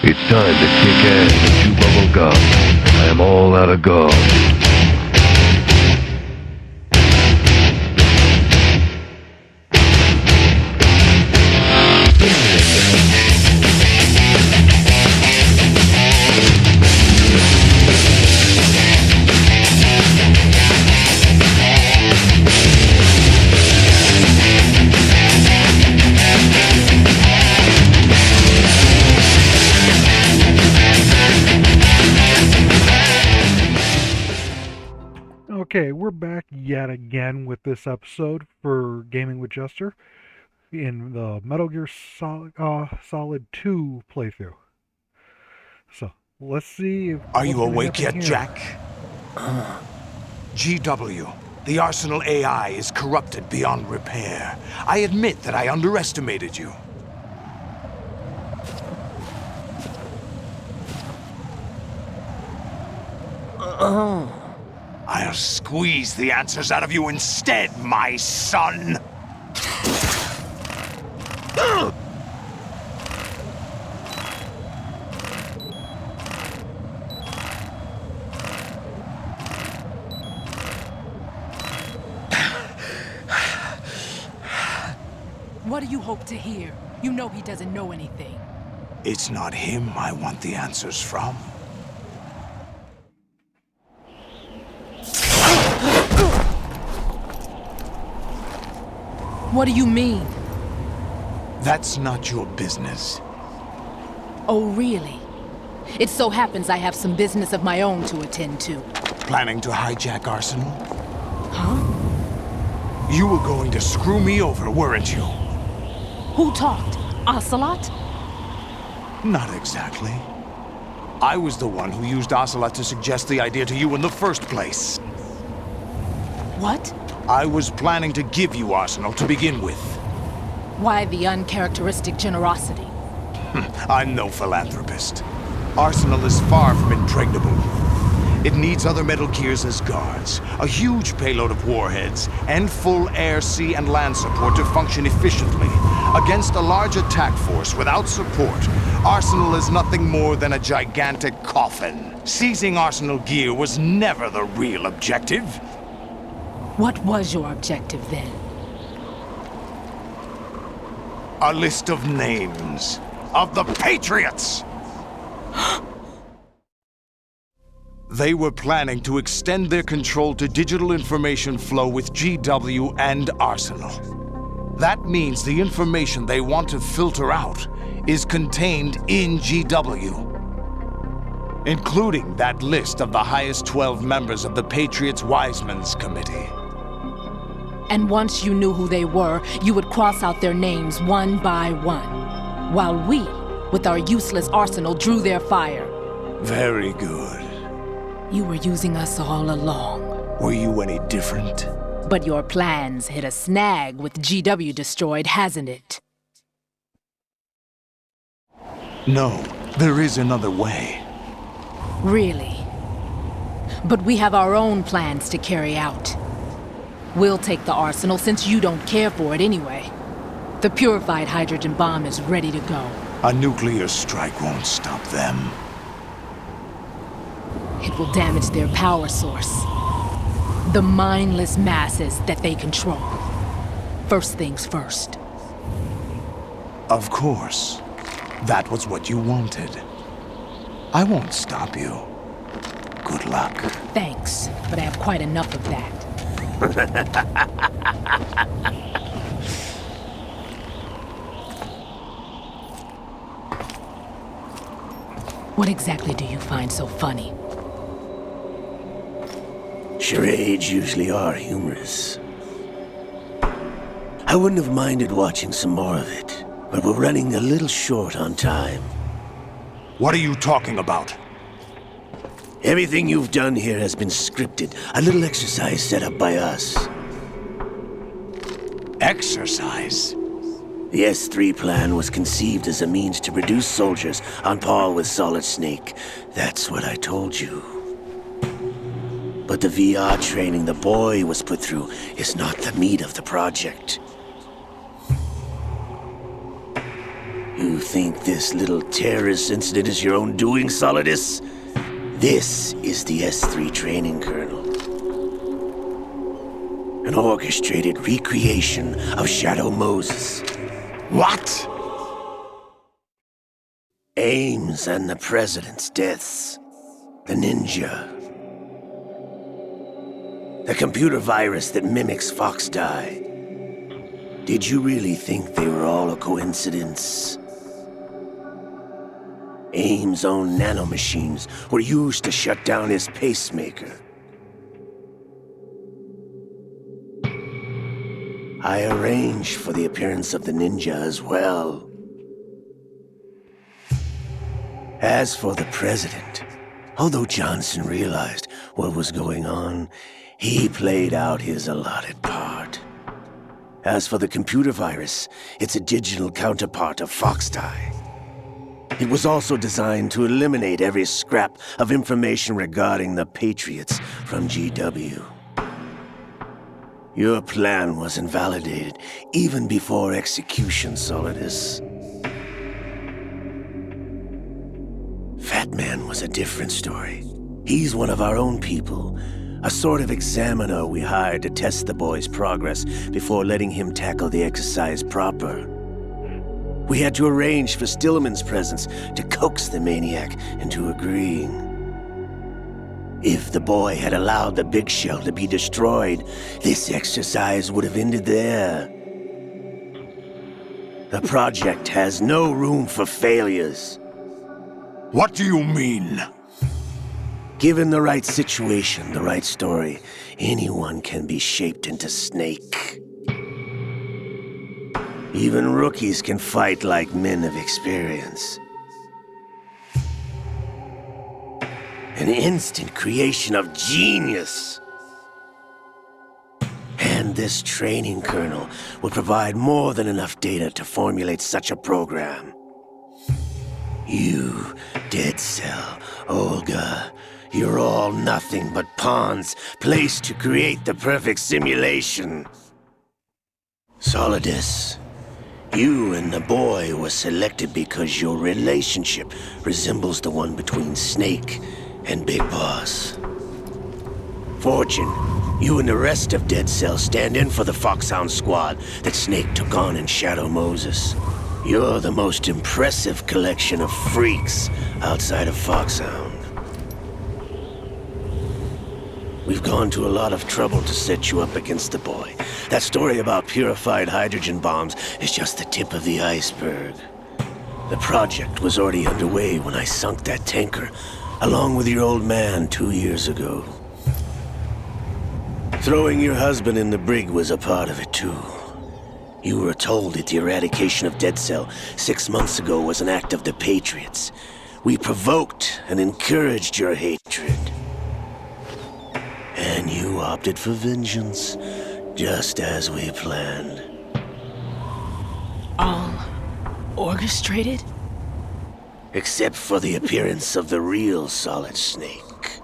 It's time to kick ass and chew bubble gum. I am all out of gum. Okay, we're back yet again with this episode for Gaming with Jester in the Metal Gear Solid 2 playthrough. So, let's see if Are you awake yet, Jack? GW, the Arsenal AI is corrupted beyond repair. I admit that I underestimated you. I'll squeeze the answers out of you instead, my son! What do you hope to hear? You know he doesn't know anything. It's not him I want the answers from. What do you mean? That's not your business. Oh, really? It so happens I have some business of my own to attend to. Planning to hijack Arsenal? Huh? You were going to screw me over, weren't you? Who talked? Ocelot? Not exactly. I was the one who used Ocelot to suggest the idea to you in the first place. What? I was planning to give you Arsenal to begin with. Why the uncharacteristic generosity? I'm no philanthropist. Arsenal is far from impregnable. It needs other Metal Gears as guards, a huge payload of warheads, and full air, sea, and land support to function efficiently. Against a large attack force without support, Arsenal is nothing more than a gigantic coffin. Seizing Arsenal gear was never the real objective. What was your objective then? A list of names of the Patriots! They were planning to extend their control to digital information flow with GW and Arsenal. That means the information they want to filter out is contained in GW, including that list of the highest 12 members of the Patriots Wiseman's Committee. And once you knew who they were, you would cross out their names one by one, while we, with our useless arsenal, drew their fire. Very good. You were using us all along. Were you any different? But your plans hit a snag with GW destroyed, hasn't it? No, there is another way. Really? But we have our own plans to carry out. We'll take the arsenal since you don't care for it anyway. The purified hydrogen bomb is ready to go. A nuclear strike won't stop them. It will damage their power source. The mindless masses that they control. First things first. Of course. That was what you wanted. I won't stop you. Good luck. Thanks, but I have quite enough of that. What exactly do you find so funny? Charades usually are humorous. I wouldn't have minded watching some more of it, but we're running a little short on time. What are you talking about? Everything you've done here has been scripted, a little exercise set up by us. Exercise? The S3 plan was conceived as a means to reduce soldiers on par with Solid Snake. That's what I told you. But the VR training the boy was put through is not the meat of the project. You think this little terrorist incident is your own doing, Solidus? This is the S3 training kernel. An orchestrated recreation of Shadow Moses. What? Ames and the President's deaths. The Ninja. The computer virus that mimics Foxdie. Did you really think they were all a coincidence? Ames' own nanomachines were used to shut down his pacemaker. I arranged for the appearance of the Ninja as well. As for the President, although Johnson realized what was going on, he played out his allotted part. As for the computer virus, it's a digital counterpart of Foxdie. It was also designed to eliminate every scrap of information regarding the Patriots from GW. Your plan was invalidated even before execution, Solidus. Fat Man was a different story. He's one of our own people, a sort of examiner we hired to test the boy's progress before letting him tackle the exercise proper. We had to arrange for Stillman's presence to coax the maniac into agreeing. If the boy had allowed the big shell to be destroyed, this exercise would have ended there. The project has no room for failures. What do you mean? Given the right situation, the right story, anyone can be shaped into Snake. Even rookies can fight like men of experience. An instant creation of genius. And this training kernel would provide more than enough data to formulate such a program. You, Dead Cell, Olga, you're all nothing but pawns placed to create the perfect simulation. Solidus, you and the boy were selected because your relationship resembles the one between Snake and Big Boss. Fortune, you and the rest of Dead Cell stand in for the Foxhound squad that Snake took on in Shadow Moses. You're the most impressive collection of freaks outside of Foxhound. We've gone to a lot of trouble to set you up against the boy. That story about purified hydrogen bombs is just the tip of the iceberg. The project was already underway when I sunk that tanker, along with your old man 2 years ago. Throwing your husband in the brig was a part of it too. You were told that the eradication of Dead Cell 6 months ago was an act of the Patriots. We provoked and encouraged your hatred. And you opted for vengeance, just as we planned. All orchestrated? Except for the appearance of the real Solid Snake.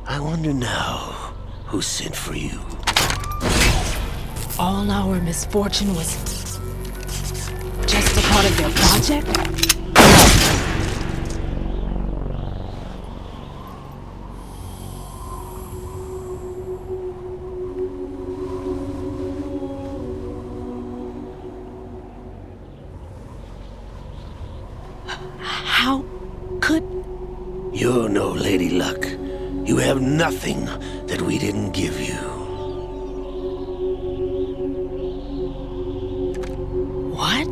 I wonder now who sent for you. All our misfortune was just a part of their project? How could... You're no Lady Luck. You have nothing that we didn't give you. What?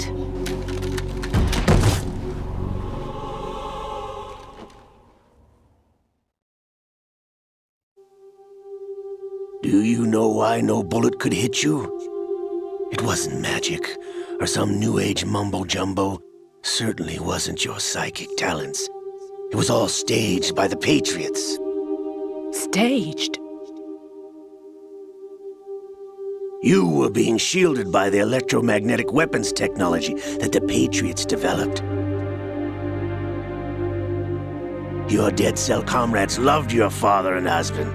Do you know why no bullet could hit you? It wasn't magic, or some new age mumbo-jumbo. Certainly wasn't your psychic talents. It was all staged by the Patriots. Staged? You were being shielded by the electromagnetic weapons technology that the Patriots developed. Your Dead Cell comrades loved your father and husband.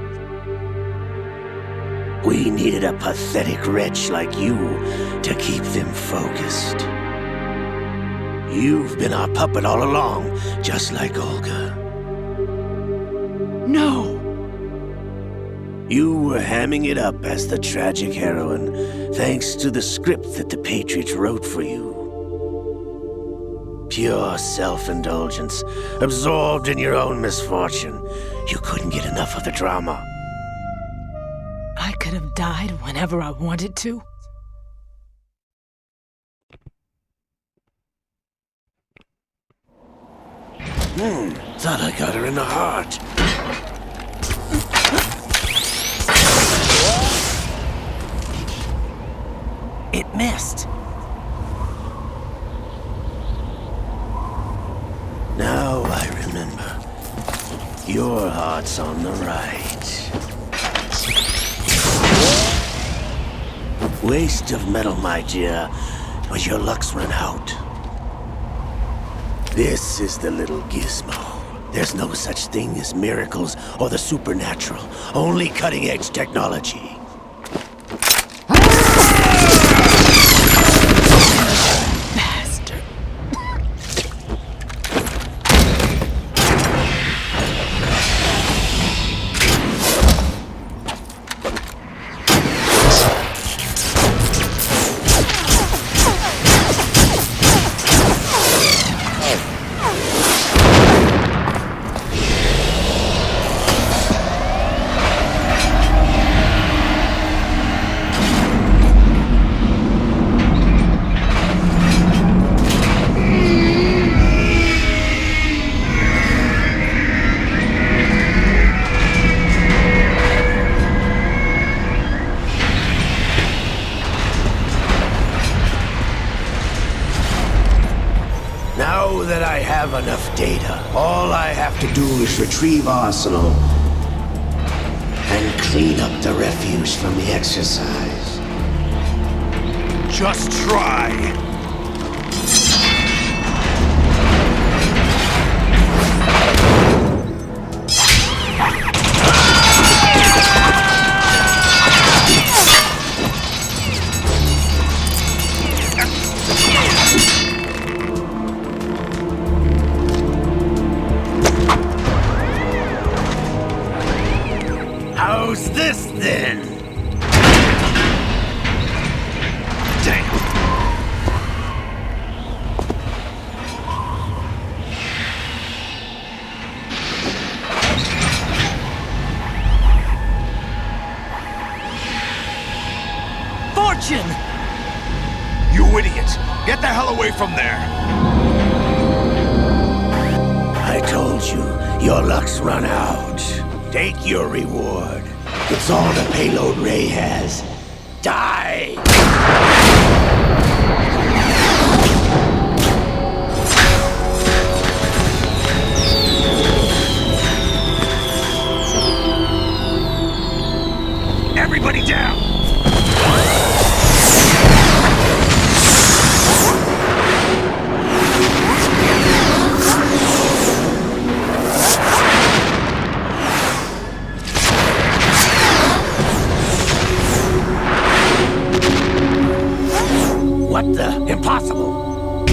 We needed a pathetic wretch like you to keep them focused. You've been our puppet all along, just like Olga. No! You were hamming it up as the tragic heroine, thanks to the script that the Patriots wrote for you. Pure self-indulgence, absorbed in your own misfortune. You couldn't get enough of the drama. I could have died whenever I wanted to. Thought I got her in the heart. It missed. Now I remember. Your heart's on the right. Waste of metal, my dear, but your luck's run out. This is the little gizmo. There's no such thing as miracles or the supernatural, only cutting-edge technology. Bastard. Now that I have enough data, all I have to do is retrieve Arsenal and clean up the refuse from the exercise. Just try. How's this then? Damn. Fortune! You idiot! Get the hell away from there! I told you, your luck's run out. Take your reward. It's all the payload Ray has. Die! Everybody down! What the? Impossible!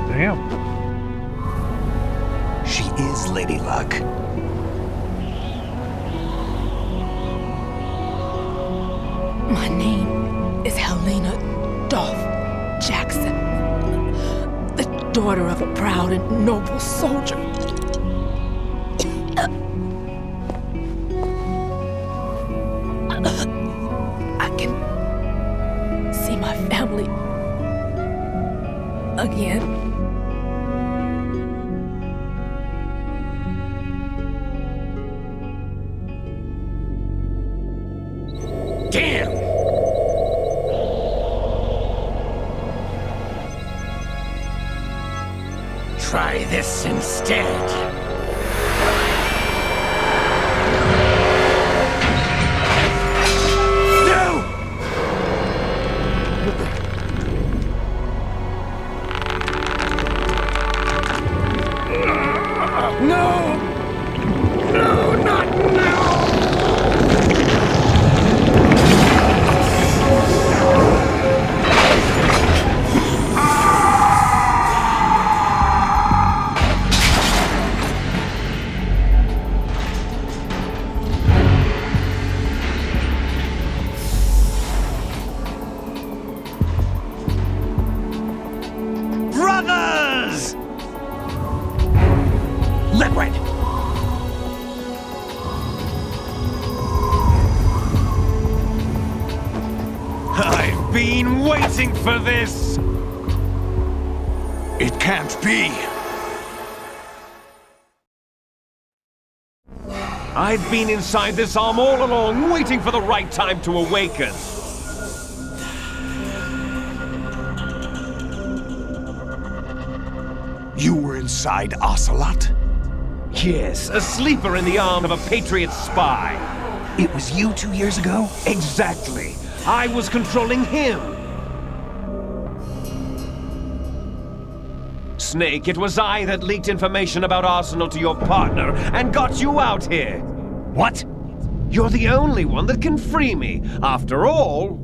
Damn. She is Lady Luck. My name is Helena Dolph Jackson, the daughter of a proud and noble soldier. I can see my family again. Damn! Try this instead. No! No! been waiting for this! It can't be. I've been inside this arm all along, waiting for the right time to awaken. You were inside Ocelot? Yes, a sleeper in the arm of a Patriot spy. It was you 2 years ago? Exactly. I was controlling him. Snake, it was I that leaked information about Arsenal to your partner and got you out here. What? You're the only one that can free me. After all...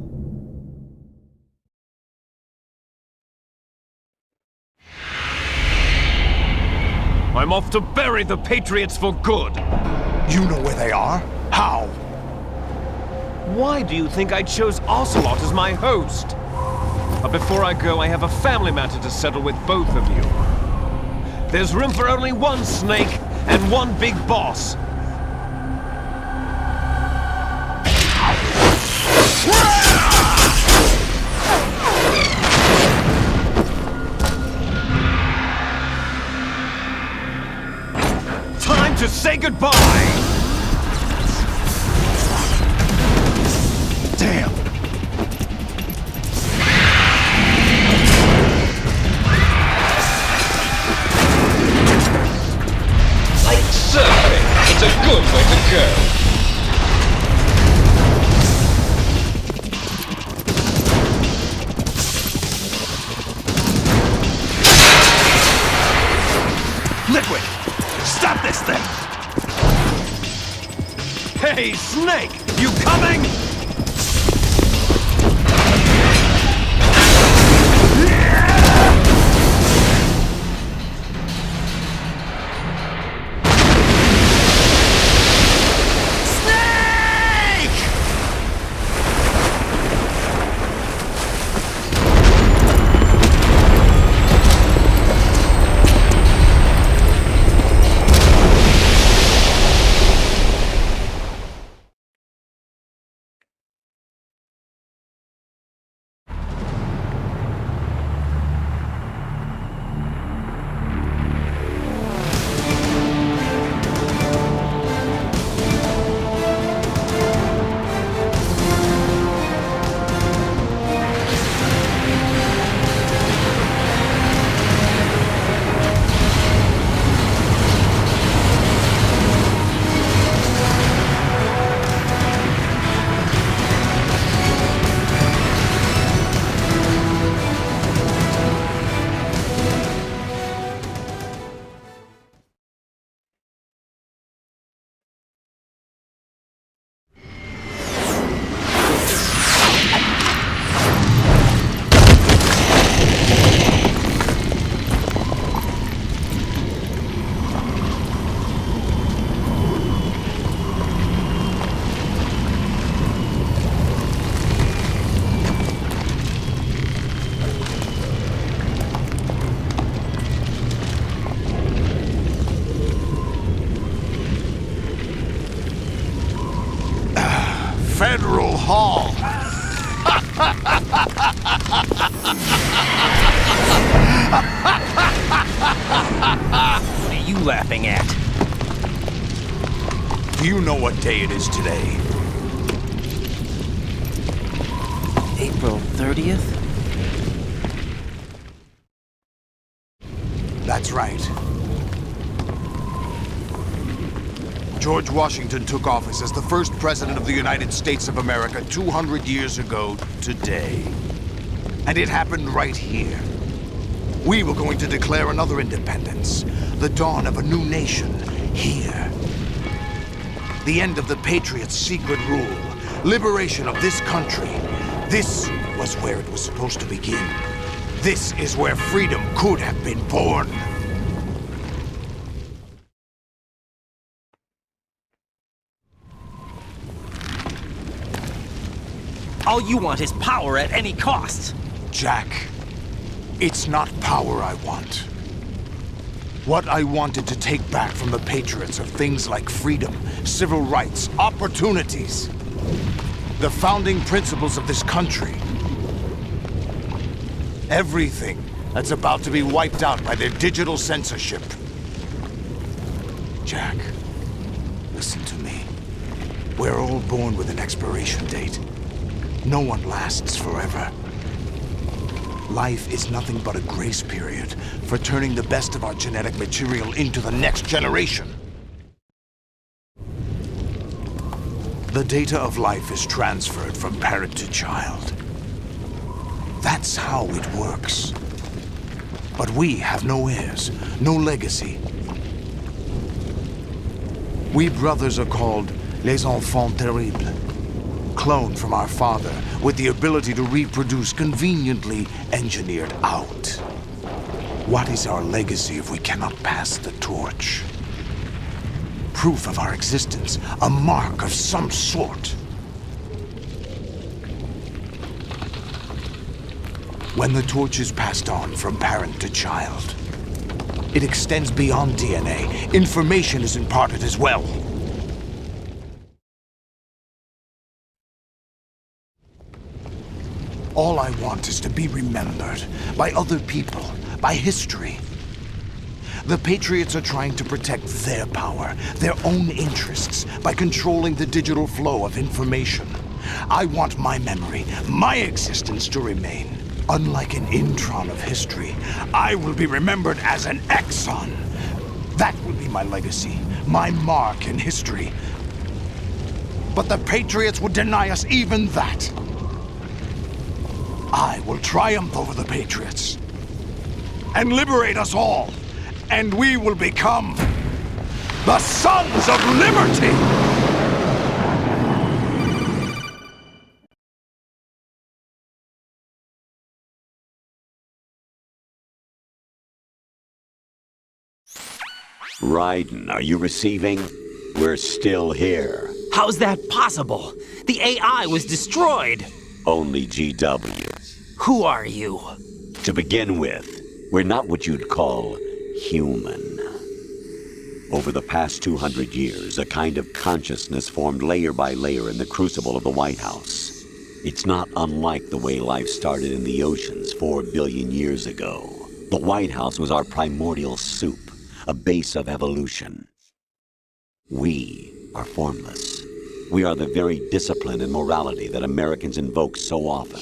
I'm off to bury the Patriots for good. You know where they are? How? Why do you think I chose Ocelot as my host? But before I go, I have a family matter to settle with both of you. There's room for only one Snake and one big boss. Time to say goodbye! Damn! Like surfing, it's a good way to go. Liquid! Stop this thing! Hey, Snake! You coming? Federal Hall! What are you laughing at? Do you know what day it is today? April 30th? That's right. George Washington took office as the first president of the United States of America 200 years ago today. And it happened right here. We were going to declare another independence, the dawn of a new nation, here. The end of the Patriots' secret rule, liberation of this country. This was where it was supposed to begin. This is where freedom could have been born. All you want is power at any cost. Jack, it's not power I want. What I wanted to take back from the Patriots are things like freedom, civil rights, opportunities. The founding principles of this country. Everything that's about to be wiped out by their digital censorship. Jack, listen to me. We're all born with an expiration date. No one lasts forever. Life is nothing but a grace period for turning the best of our genetic material into the next generation. The data of life is transferred from parent to child. That's how it works. But we have no heirs, no legacy. We brothers are called les enfants terribles. Cloned from our father, with the ability to reproduce conveniently engineered out. What is our legacy if we cannot pass the torch? Proof of our existence, a mark of some sort. When the torch is passed on from parent to child, it extends beyond DNA. Information is imparted as well. All I want is to be remembered by other people, by history. The Patriots are trying to protect their power, their own interests, by controlling the digital flow of information. I want my memory, my existence to remain. Unlike an intron of history, I will be remembered as an exon. That will be my legacy, my mark in history. But the Patriots would deny us even that. I will triumph over the Patriots and liberate us all, and we will become the Sons of Liberty! Raiden, are you receiving? We're still here. How's that possible? The AI was destroyed! Only GW. Who are you? To begin with, we're not what you'd call human. Over the past 200 years, a kind of consciousness formed layer by layer in the crucible of the White House. It's not unlike the way life started in the oceans 4 billion years ago. The White House was our primordial soup, a base of evolution. We are formless. We are the very discipline and morality that Americans invoke so often.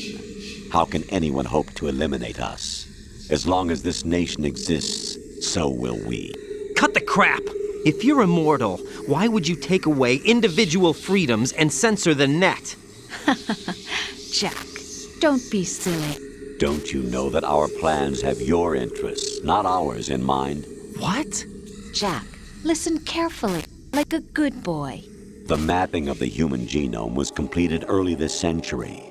How can anyone hope to eliminate us? As long as this nation exists, so will we. Cut the crap! If you're immortal, why would you take away individual freedoms and censor the net? Jack, don't be silly. Don't you know that our plans have your interests, not ours, in mind? What? Jack, listen carefully, like a good boy. The mapping of the human genome was completed early this century.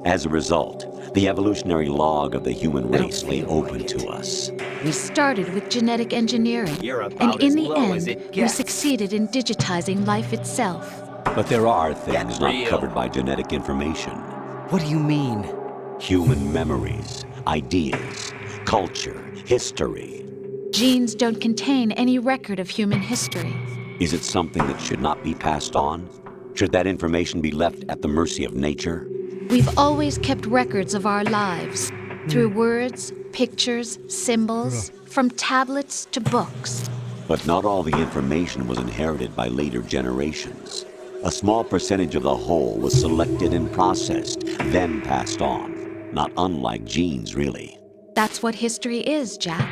As a result, the evolutionary log of the human race lay open to us. We started with genetic engineering, and in the end, we succeeded in digitizing life itself. But there are things not covered by genetic information. What do you mean? Human memories, ideas, culture, history. Genes don't contain any record of human history. Is it something that should not be passed on? Should that information be left at the mercy of nature? We've always kept records of our lives, through words, pictures, symbols, from tablets to books. But not all the information was inherited by later generations. A small percentage of the whole was selected and processed, then passed on. Not unlike genes, really. That's what history is, Jack.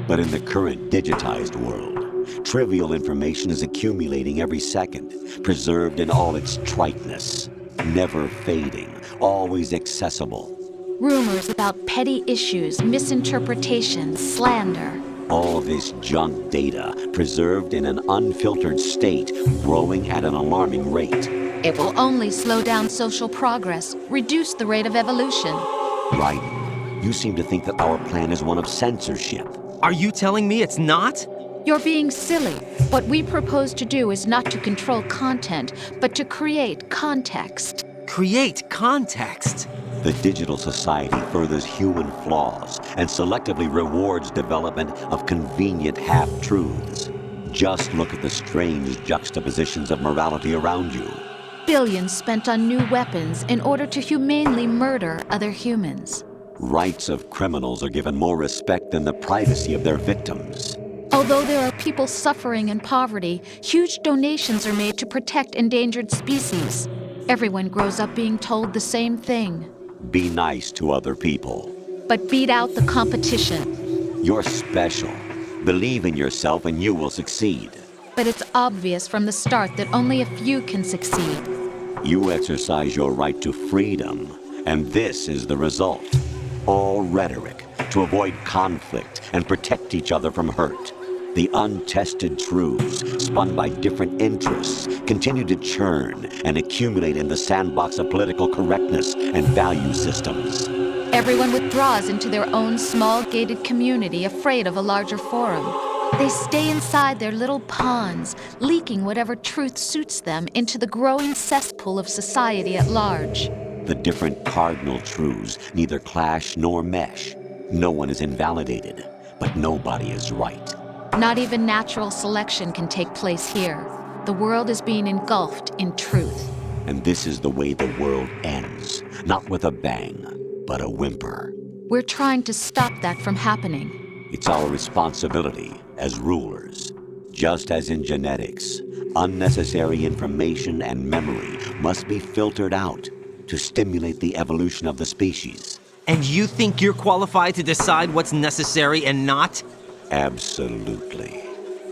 But in the current digitized world, trivial information is accumulating every second, preserved in all its triteness, never fading, always accessible. Rumors about petty issues, misinterpretations, slander. All this junk data, preserved in an unfiltered state, growing at an alarming rate. It will only slow down social progress, reduce the rate of evolution. Raiden, you seem to think that our plan is one of censorship. Are you telling me it's not? You're being silly. What we propose to do is not to control content, but to create context. Create context? The digital society furthers human flaws and selectively rewards development of convenient half-truths. Just look at the strange juxtapositions of morality around you. Billions spent on new weapons in order to humanely murder other humans. Rights of criminals are given more respect than the privacy of their victims. Although there are people suffering in poverty, huge donations are made to protect endangered species. Everyone grows up being told the same thing. Be nice to other people. But beat out the competition. You're special. Believe in yourself and you will succeed. But it's obvious from the start that only a few can succeed. You exercise your right to freedom, and this is the result. All rhetoric to avoid conflict and protect each other from hurt. The untested truths, spun by different interests, continue to churn and accumulate in the sandbox of political correctness and value systems. Everyone withdraws into their own small gated community, afraid of a larger forum. They stay inside their little ponds, leaking whatever truth suits them into the growing cesspool of society at large. The different cardinal truths neither clash nor mesh. No one is invalidated, but nobody is right. Not even natural selection can take place here. The world is being engulfed in truth. And this is the way the world ends. Not with a bang, but a whimper. We're trying to stop that from happening. It's our responsibility as rulers. Just as in genetics, unnecessary information and memory must be filtered out to stimulate the evolution of the species. And you think you're qualified to decide what's necessary and not? Absolutely.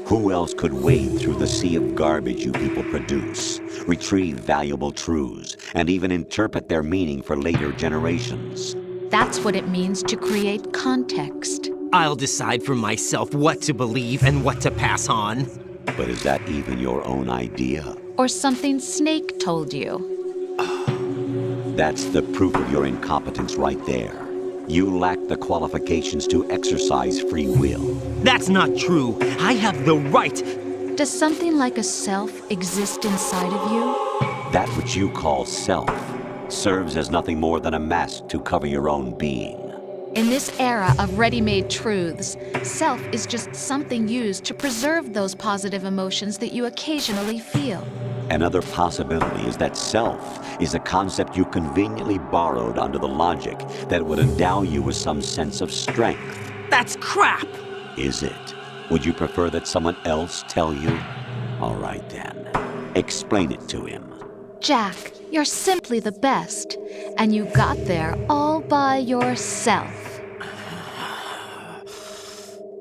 Who else could wade through the sea of garbage you people produce, retrieve valuable truths, and even interpret their meaning for later generations? That's what it means to create context. I'll decide for myself what to believe and what to pass on. But is that even your own idea? Or something Snake told you? That's the proof of your incompetence right there. You lack the qualifications to exercise free will. That's not true. I have the right. Does something like a self exist inside of you? That which you call self serves as nothing more than a mask to cover your own being. In this era of ready-made truths, self is just something used to preserve those positive emotions that you occasionally feel. Another possibility is that self is a concept you conveniently borrowed under the logic that would endow you with some sense of strength. That's crap! Is it? Would you prefer that someone else tell you? All right then. Explain it to him. Jack, you're simply the best. And you got there all by yourself.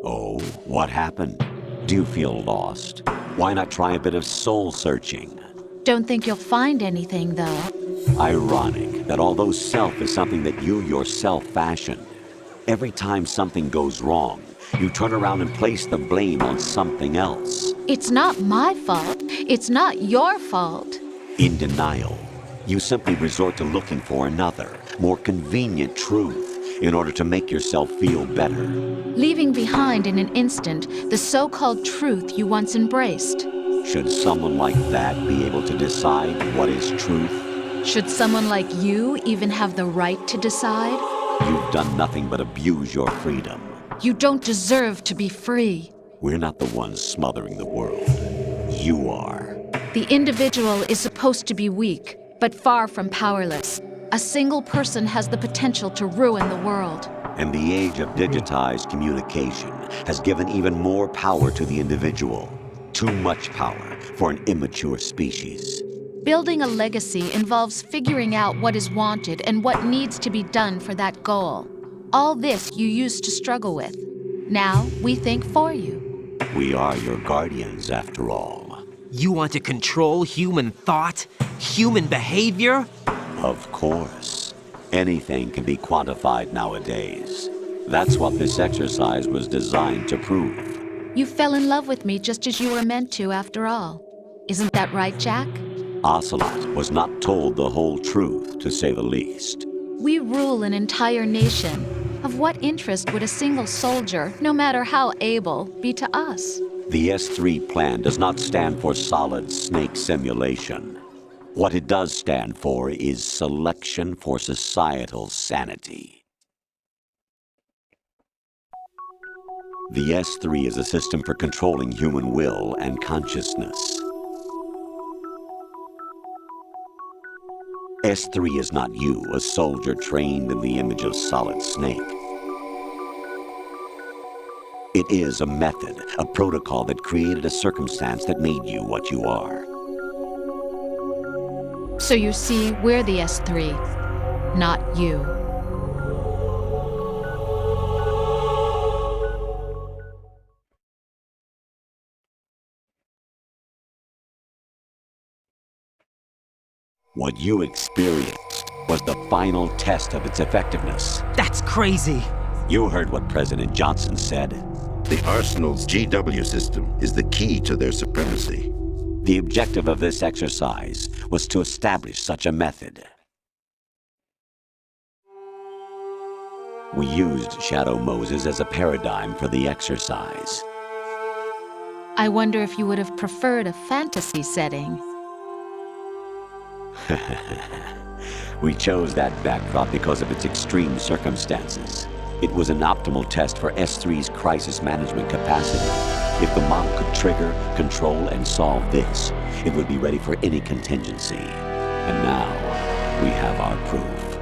Oh, what happened? Do you feel lost? Why not try a bit of soul searching? Don't think you'll find anything, though. Ironic that although self is something that you yourself fashioned, every time something goes wrong, you turn around and place the blame on something else. It's not my fault. It's not your fault. In denial, you simply resort to looking for another, more convenient truth in order to make yourself feel better. Leaving behind in an instant the so-called truth you once embraced. Should someone like that be able to decide what is truth? Should someone like you even have the right to decide? You've done nothing but abuse your freedom. You don't deserve to be free. We're not the ones smothering the world. You are. The individual is supposed to be weak, but far from powerless. A single person has the potential to ruin the world. And the age of digitized communication has given even more power to the individual. Too much power for an immature species. Building a legacy involves figuring out what is wanted and what needs to be done for that goal. All this you used to struggle with. Now we think for you. We are your guardians, after all. You want to control human thought? Human behavior? Of course. Anything can be quantified nowadays. That's what this exercise was designed to prove. You fell in love with me just as you were meant to, after all. Isn't that right, Jack? Ocelot was not told the whole truth, to say the least. We rule an entire nation. Of what interest would a single soldier, no matter how able, be to us? The S3 plan does not stand for solid snake simulation. What it does stand for is selection for societal sanity. The S3 is a system for controlling human will and consciousness. S3 is not you, a soldier trained in the image of Solid Snake. It is a method, a protocol that created a circumstance that made you what you are. So you see, we're the S3, not you. What you experienced was the final test of its effectiveness. That's crazy. You heard what President Johnson said. The Arsenal's GW system is the key to their supremacy. The objective of this exercise was to establish such a method. We used Shadow Moses as a paradigm for the exercise. I wonder if you would have preferred a fantasy setting. We chose that backdrop because of its extreme circumstances. It was an optimal test for S3's crisis management capacity. If the model could trigger, control, and solve this, it would be ready for any contingency. And now, we have our proof.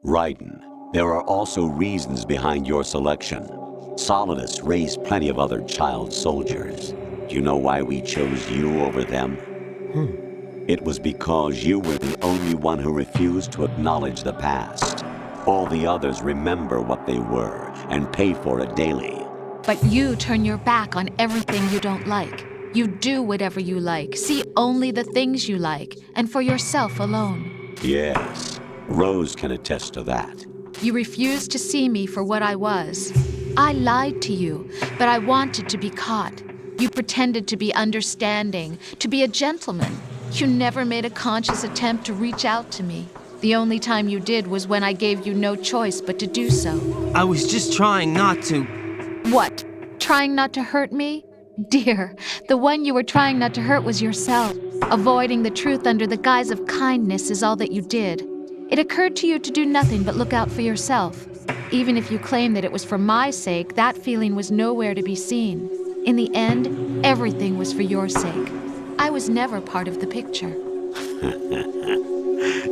Raiden, there are also reasons behind your selection. Solidus raised plenty of other child soldiers. Do you know why we chose you over them? It was because you were the only one who refused to acknowledge the past. All the others remember what they were and pay for it daily. But you turn your back on everything you don't like. You do whatever you like, see only the things you like, and for yourself alone. Yes, Rose can attest to that. You refused to see me for what I was. I lied to you, but I wanted to be caught. You pretended to be understanding, to be a gentleman. You never made a conscious attempt to reach out to me. The only time you did was when I gave you no choice but to do so. I was just trying not to. What? Trying not to hurt me? Dear, the one you were trying not to hurt was yourself. Avoiding the truth under the guise of kindness is all that you did. It occurred to you to do nothing but look out for yourself. Even if you claim that it was for my sake, that feeling was nowhere to be seen. In the end, everything was for your sake. I was never part of the picture.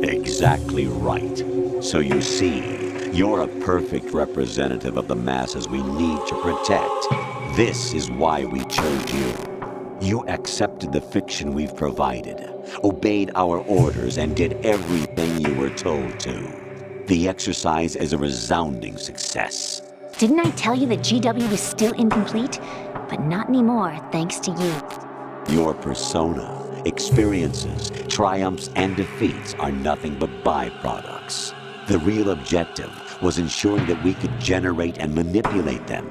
Exactly right. So you see, you're a perfect representative of the masses we need to protect. This is why we chose you. You accepted the fiction we've provided, obeyed our orders, and did everything you were told to. The exercise is a resounding success. Didn't I tell you that GW was still incomplete? But not anymore, thanks to you. Your persona, experiences, triumphs, and defeats are nothing but byproducts. The real objective was ensuring that we could generate and manipulate them.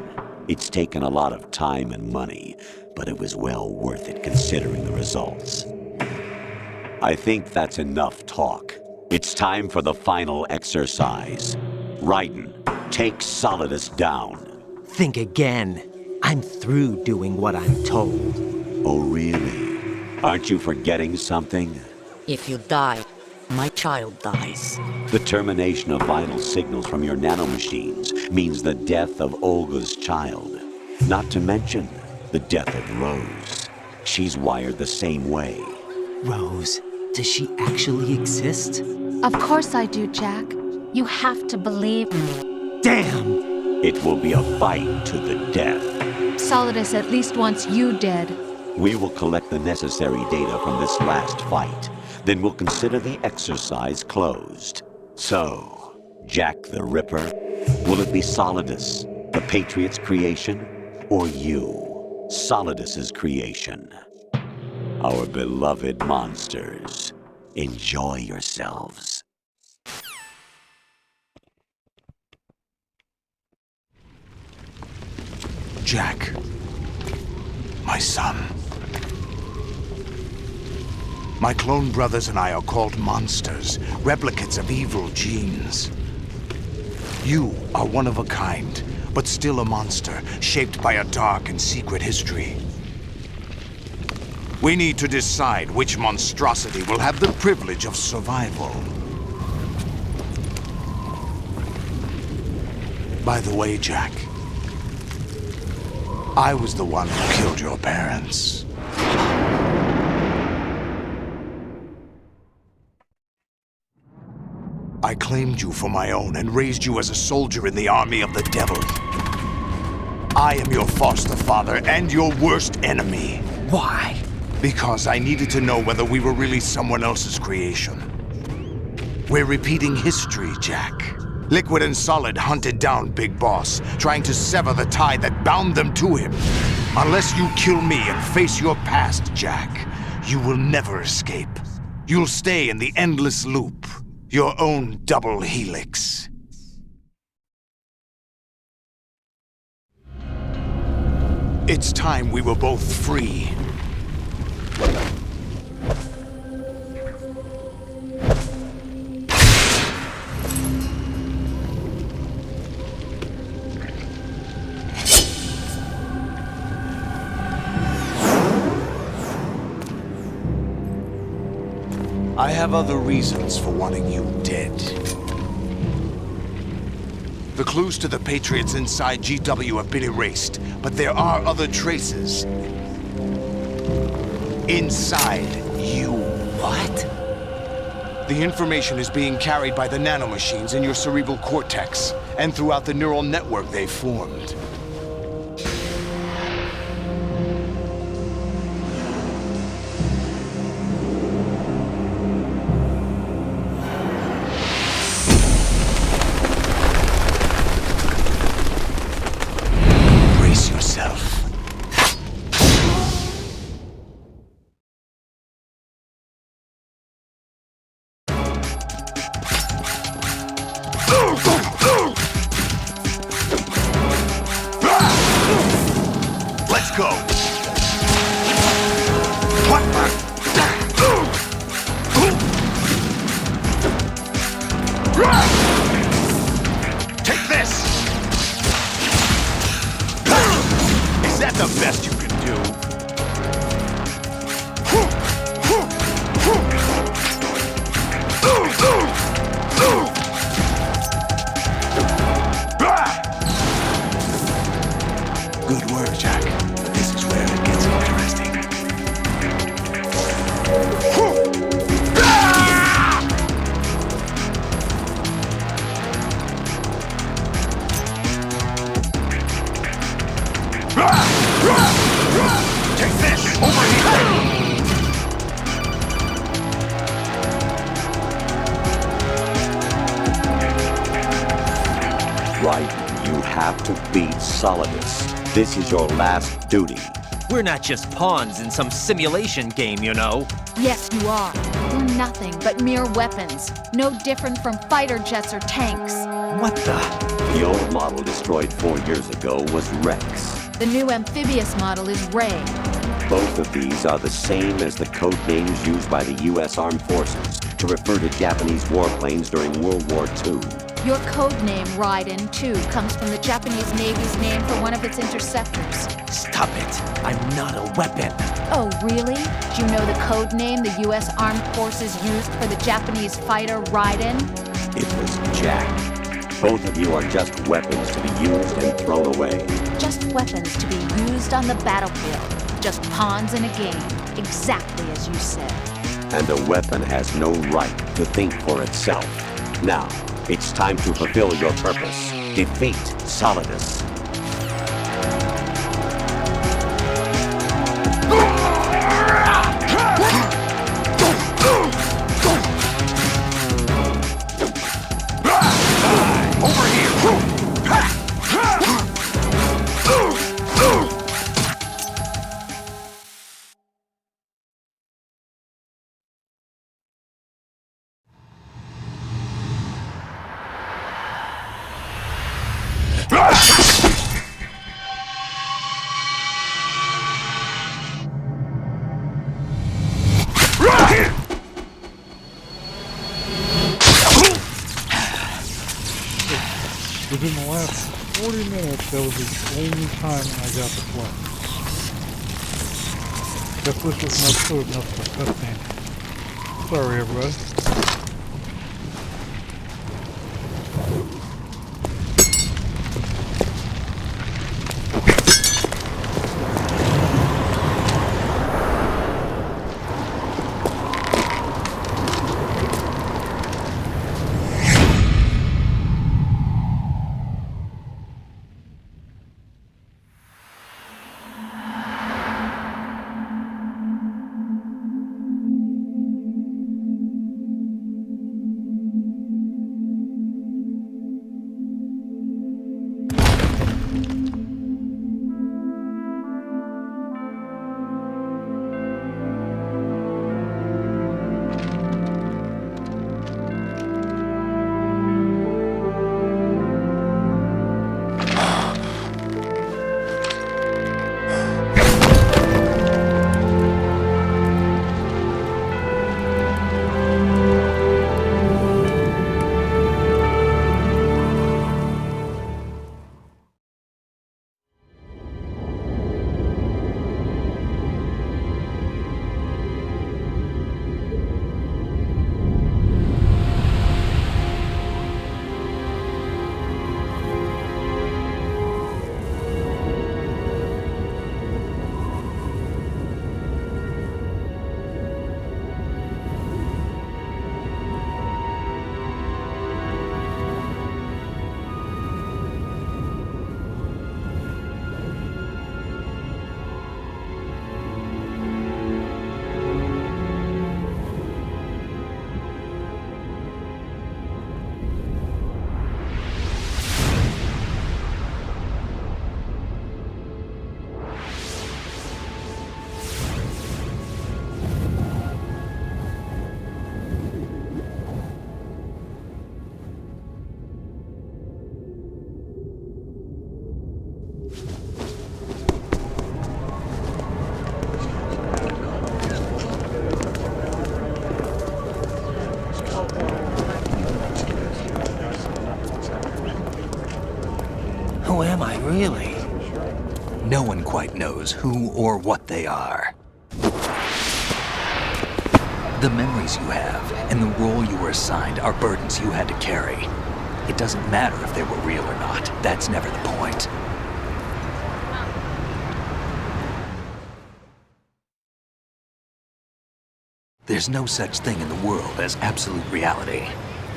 It's taken a lot of time and money, but it was well worth it considering the results. I think that's enough talk. It's time for the final exercise. Raiden, take Solidus down. Think again. I'm through doing what I'm told. Oh, really? Aren't you forgetting something? If you die, my child dies. The termination of vital signals from your nanomachines means the death of Olga's child. Not to mention the death of Rose. She's wired the same way. Rose, does she actually exist? Of course I do, Jack. You have to believe me. Damn! It will be a fight to the death. Solidus at least wants you dead. We will collect the necessary data from this last fight. Then we'll consider the exercise closed. So, Jack the Ripper, will it be Solidus, the Patriot's creation, or you, Solidus's creation? Our beloved monsters, enjoy yourselves. Jack, my son. My clone brothers and I are called monsters, replicates of evil genes. You are one of a kind, but still a monster, shaped by a dark and secret history. We need to decide which monstrosity will have the privilege of survival. By the way, Jack, I was the one who killed your parents. I claimed you for my own and raised you as a soldier in the army of the devil. I am your foster father and your worst enemy. Why? Because I needed to know whether we were really someone else's creation. We're repeating history, Jack. Liquid and Solid hunted down Big Boss, trying to sever the tie that bound them to him. Unless you kill me and face your past, Jack, you will never escape. You'll stay in the endless loop, your own double helix. It's time we were both free. I have other reasons for wanting you dead. The clues to the Patriots inside GW have been erased, but there are other traces. Inside you. What? The information is being carried by the nanomachines in your cerebral cortex, and throughout the neural network they've formed. Let's go! What? Take this! Is that the best you can do? Good work, Jack. But this is where it gets interesting. Take this! Over here! Right, you have to beat Solidus. This is your last duty. We're not just pawns in some simulation game, you know. Yes, you are. We're nothing but mere weapons. No different from fighter jets or tanks. What the? The old model destroyed 4 years ago was Rex. The new amphibious model is Ray. Both of these are the same as the code names used by the U.S. Armed Forces to refer to Japanese warplanes during World War II. Your code name, Raiden, too, comes from the Japanese Navy's name for one of its interceptors. Stop it. I'm not a weapon. Oh, really? Do you know the code name the U.S. Armed Forces used for the Japanese fighter Raiden? It was Jack. Both of you are just weapons to be used and thrown away. Just weapons to be used on the battlefield. Just pawns in a game. Exactly as you said. And a weapon has no right to think for itself. Now, it's time to fulfill your purpose. Defeat Solidus. Over here! Within the last 40 minutes, that was the only time I got the plot. Guess this was an episode of nothing but cutscene. Sorry, everybody. Who am I, really? No one quite knows who or what they are. The memories you have and the role you were assigned are burdens you had to carry. It doesn't matter if they were real or not. That's never the point. There's no such thing in the world as absolute reality.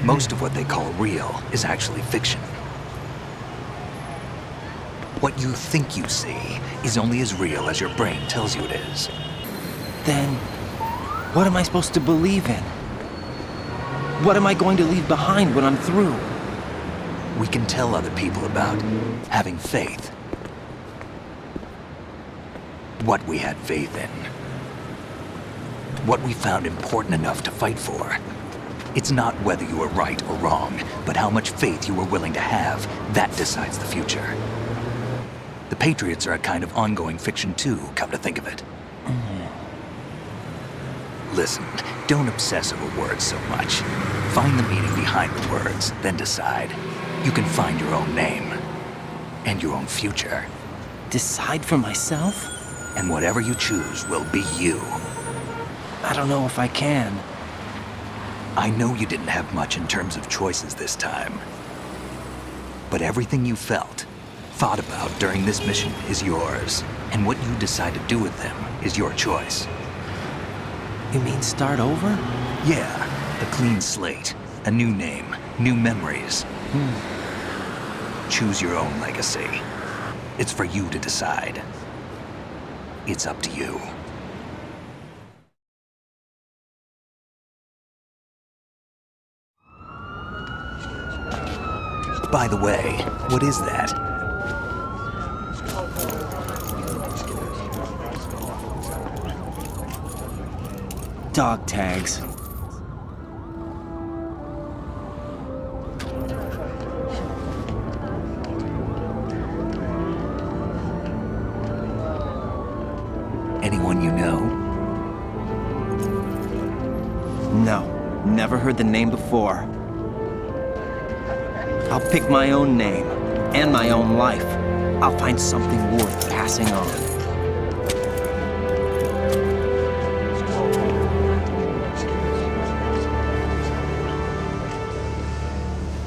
Most of what they call real is actually fiction. What you think you see is only as real as your brain tells you it is. Then, what am I supposed to believe in? What am I going to leave behind when I'm through? We can tell other people about having faith. What we had faith in. What we found important enough to fight for. It's not whether you were right or wrong, but how much faith you were willing to have. That decides the future. The Patriots are a kind of ongoing fiction too, come to think of it. Listen, don't obsess over words so much. Find the meaning behind the words, then decide. You can find your own name. And your own future. Decide for myself? And whatever you choose will be you. I don't know if I can. I know you didn't have much in terms of choices this time. But everything you felt, thought about during this mission is yours. And what you decide to do with them is your choice. You mean start over? Yeah, a clean slate, a new name, new memories. Choose your own legacy. It's for you to decide. It's up to you. By the way, what is that? Dog tags. Anyone you know? No, never heard the name before. I'll pick my own name, and my own life. I'll find something worth passing on.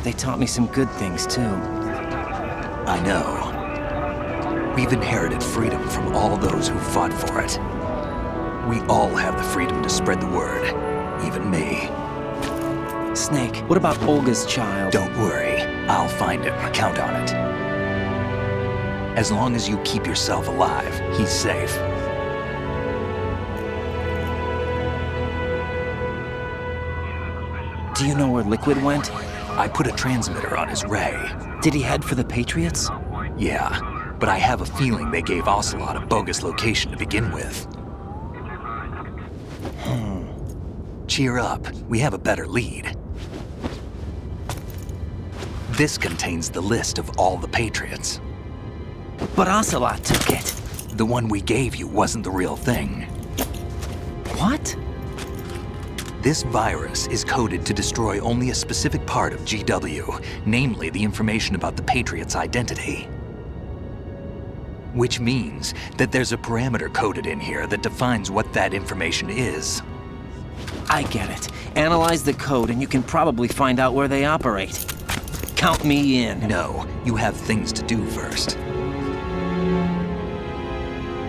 They taught me some good things, too. I know. We've inherited freedom from all those who fought for it. We all have the freedom to spread the word, even me. Snake, what about Olga's child? Don't worry. I'll find him. Count on it. As long as you keep yourself alive, he's safe. Do you know where Liquid went? I put a transmitter on his ray. Did he head for the Patriots? Yeah, but I have a feeling they gave Ocelot a bogus location to begin with. Cheer up. We have a better lead. This contains the list of all the Patriots. But Ocelot took it. The one we gave you wasn't the real thing. What? This virus is coded to destroy only a specific part of GW, namely the information about the Patriots' identity. Which means that there's a parameter coded in here that defines what that information is. I get it. Analyze the code and you can probably find out where they operate. Count me in. No, you have things to do first.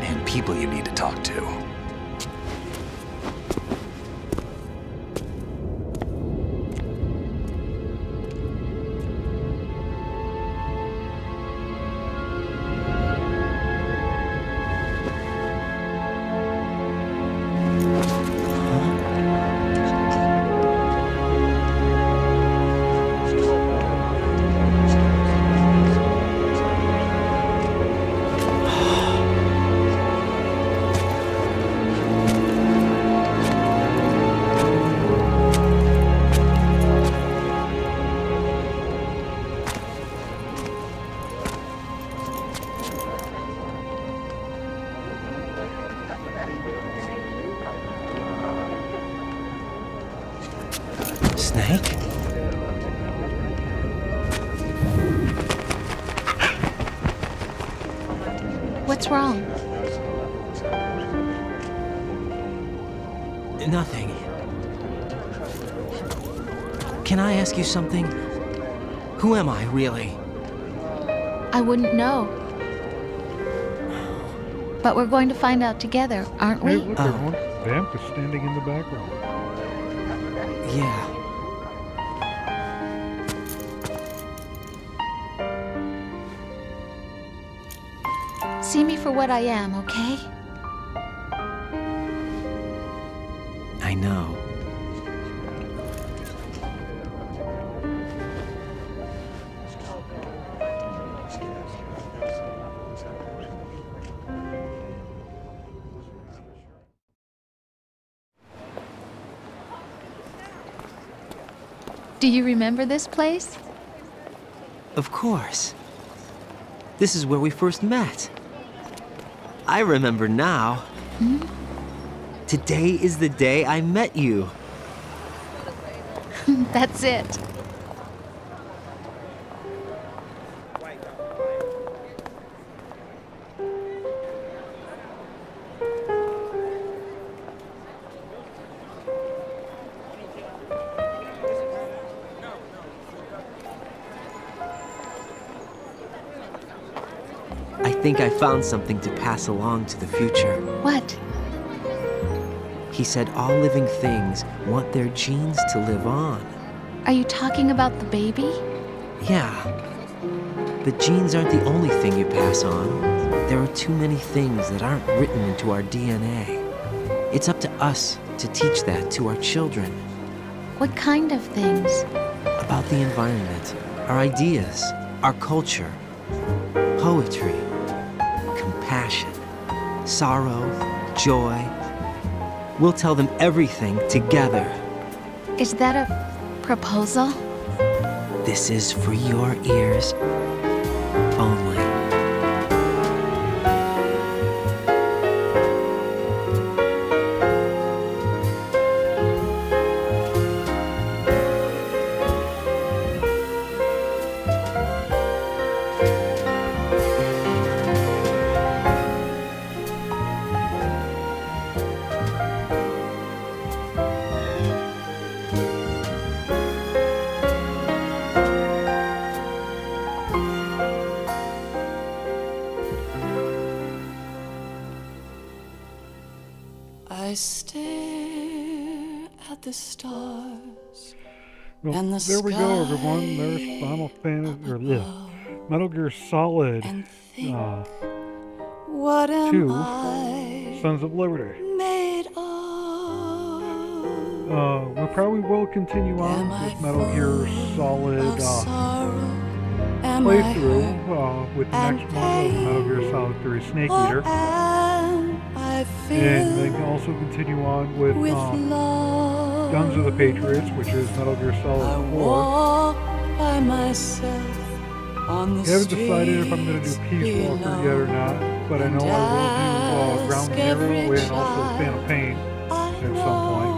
And people you need to talk to. What's wrong? Nothing. Can I ask you something? Who am I, really? I wouldn't know. But we're going to find out together, aren't Hey, we? look, everyone. Vamp is standing in the background. Yeah. See me for what I am, okay? I know. Do you remember this place? Of course. This is where we first met. I remember now. Hmm? Today is the day I met you. That's it. I think I found something to pass along to the future. What? He said all living things want their genes to live on. Are you talking about the baby? Yeah. But genes aren't the only thing you pass on. There are too many things that aren't written into our DNA. It's up to us to teach that to our children. What kind of things? About the environment, our ideas, our culture, poetry, compassion, sorrow, joy. We'll tell them everything together. Is that a proposal? This is for your ears only. I stare at the stars. Well, and the there we go, everyone. There's Final Fantasy, or Metal Gear Solid What am 2, I Sons of Liberty. made of? We probably will continue on with Metal Gear Solid playthrough with the next one of Metal Gear Solid 3 Snake Eater. And then also continue on with Guns of the Patriots, which is Metal Gear Solid 4. By myself on the I haven't decided if I'm going to do Peace Walker yet or not, but I know I will do Ground Zero and also Phantom Pain at some point.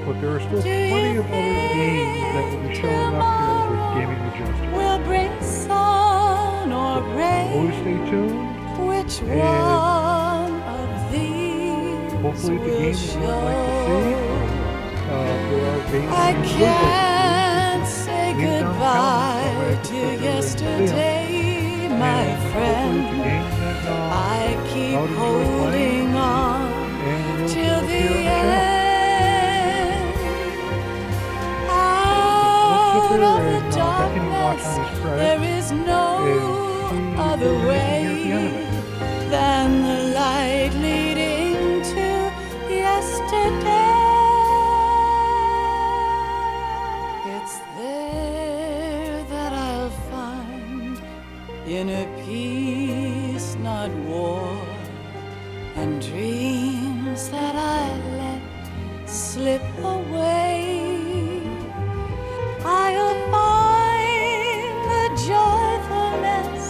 But there are still plenty of other games that will be showing up here with Gaming with Juster. Will bring sun or rain. Always stay tuned. Which one of these hopefully the game that you would like to see. There are games I that can't say goodbye to yesterday, my friend. I keep holding on till the end. Out of the darkness, there is no other way than the light leading to yesterday. It's there that I'll find inner peace, not war, and dreams that I let slip away. I'll find the joyfulness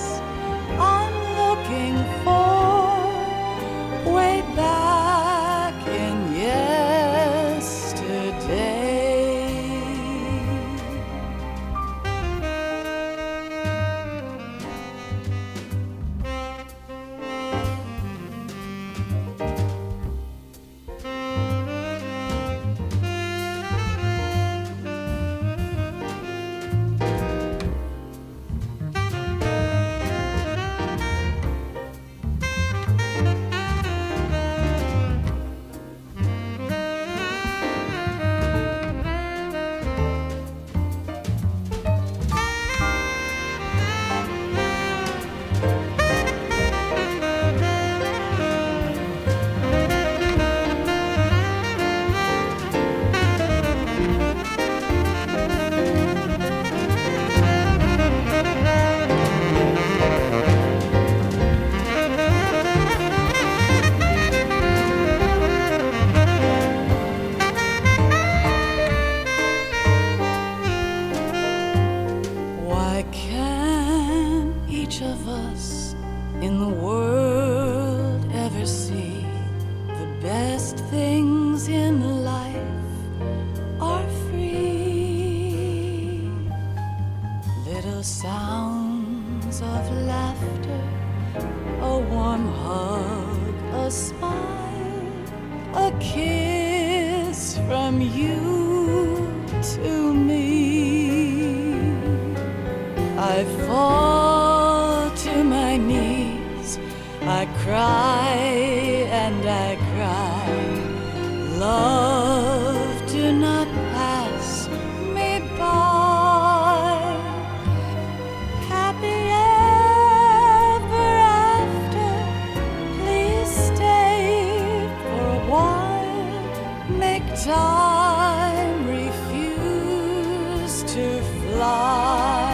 I'm looking for way back in yesterday. in the world ever see. The best things in life are free. Little sounds of laughter, a warm hug, a smile, a kiss from you to me. I fall to my knees, I cry and I cry. Love, do not pass me by. Happy ever after, please stay for a while. Make time refuse to fly.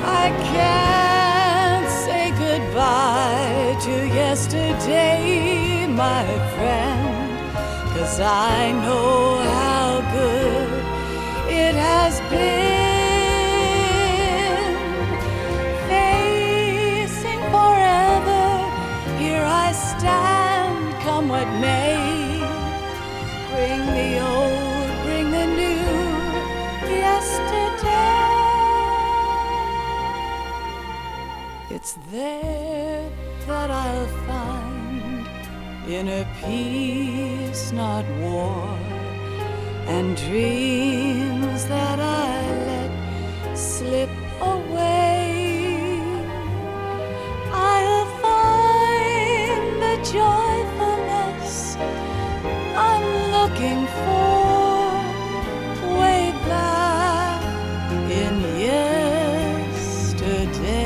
I can't say goodbye to yesterday, my friend, 'cause I know how good it has been. Facing forever, here I stand, come what may. Bring the old, bring the new, yesterday. It's there that I'll find inner peace, not war, and dreams that I let slip away. I'll find the joyfulness I'm looking for way back in yesterday.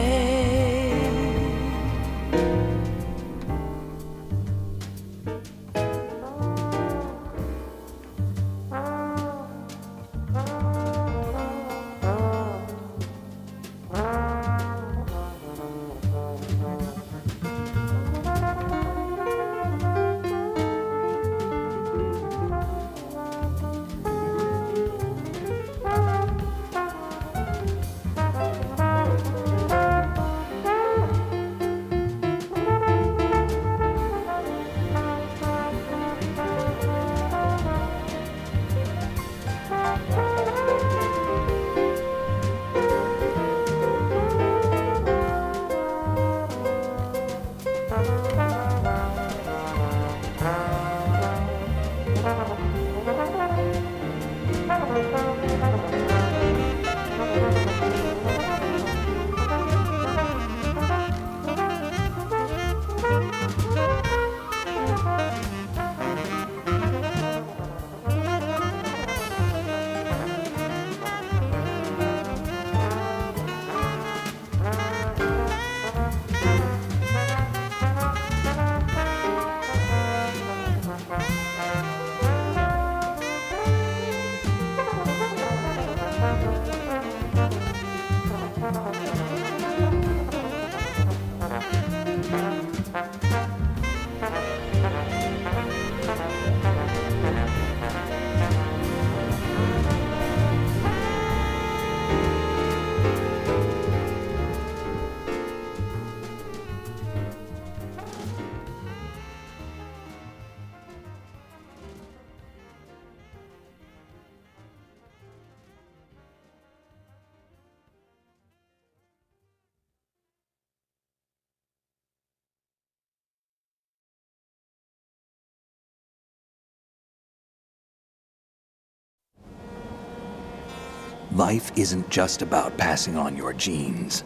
Life isn't just about passing on your genes.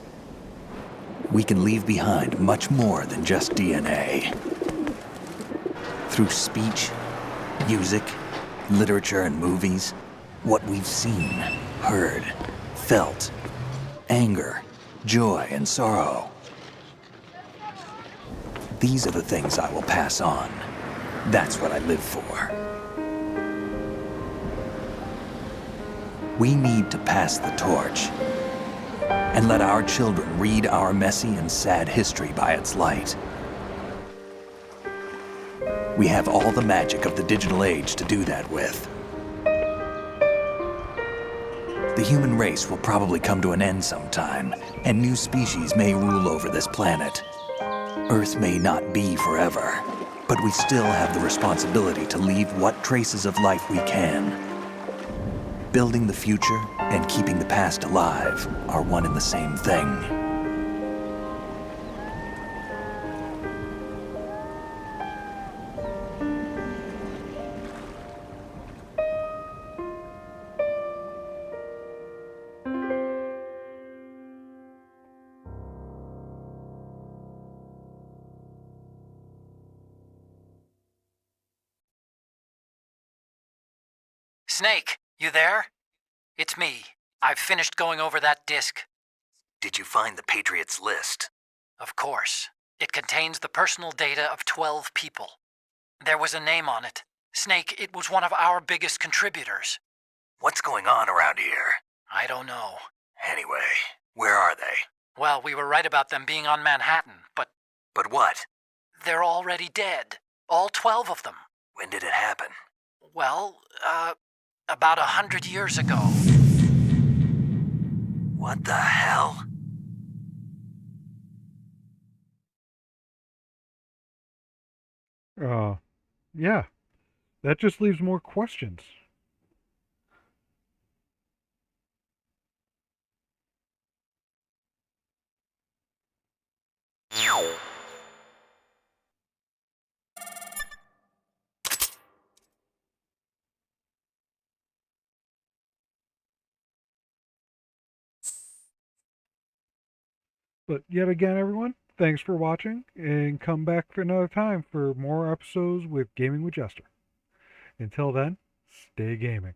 We can leave behind much more than just DNA. Through speech, music, literature, and movies, what we've seen, heard, felt, anger, joy, and sorrow. These are the things I will pass on. That's what I live for. We need to pass the torch and let our children read our messy and sad history by its light. We have all the magic of the digital age to do that with. The human race will probably come to an end sometime, and new species may rule over this planet. Earth may not be forever, but we still have the responsibility to leave what traces of life we can. Building the future and keeping the past alive are one and the same thing. Snake, you there? It's me. I've finished going over that disk. Did you find the Patriots list? Of course. It contains the personal data of 12 people. There was a name on it. Snake, it was one of our biggest contributors. What's going on around here? I don't know. Anyway, where are they? Well, we were right about them being on Manhattan, but... But what? They're already dead. All 12 of them. When did it happen? Well, about 100 years ago. What the hell? Yeah. That just leaves more questions. But yet again, everyone, thanks for watching, and come back for another time for more episodes with Gaming with Jester. Until then, stay gaming.